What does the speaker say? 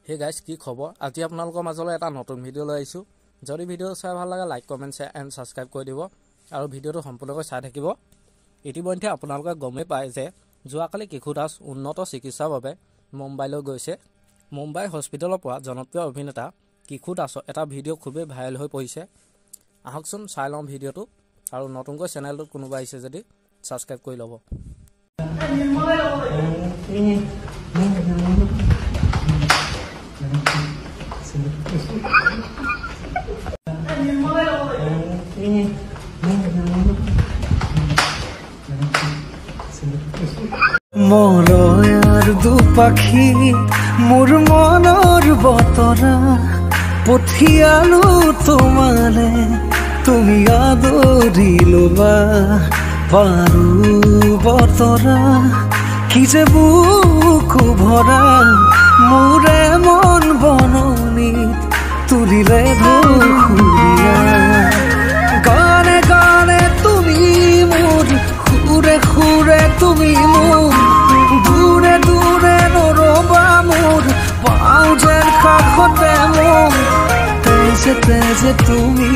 hey guys की खबर আজি আপোনালোকৰ মাজলৈ এটা নতুন ভিডিও লৈ আইছো যদি ভিডিও চাই ভাল লাগে like comment share and subscribe কৰি দিব আৰু ভিডিওটো সম্পূৰ্ণকৈ চাই থাকিব ইতিমধ্যে আপোনালোকে গমে পায় যে যোৱাকালি কিশোৰ দাস উন্নত চিকিৎসাৰ বাবে মুম্বাইলৈ গৈছে মুম্বাই হস্পিটেলৰ পৰা জনপ্ৰিয় অভিনেতা কিশোৰ দাসৰ এটা ভিডিও খুবেই ভাইৰেল হৈ পৰিছে আহকচোন চাই লওঁ ভিডিওটো আৰু নতুনকৈ চেনেলটোত কোনোবা আহিছে যদি সাবস্ক্ৰাইব কৰি ল'ব মলয়াৰ দুপাখি মোৰ মনৰ বতৰা পঠিয়ালো তোমালে তুমি আদৰি লবা পাৰো বতৰা কি যে বুকু ভৰা মোৰে মন বননিত তুলিলে ধুখুৰীয়া গানে গানে তুমি মোৰ সুৰে সুৰে তুমি মোৰ দূৰে দূৰে নৰবা মোৰ পাওঁ যেন কাষতে মোৰ তেজে তেজে তুমি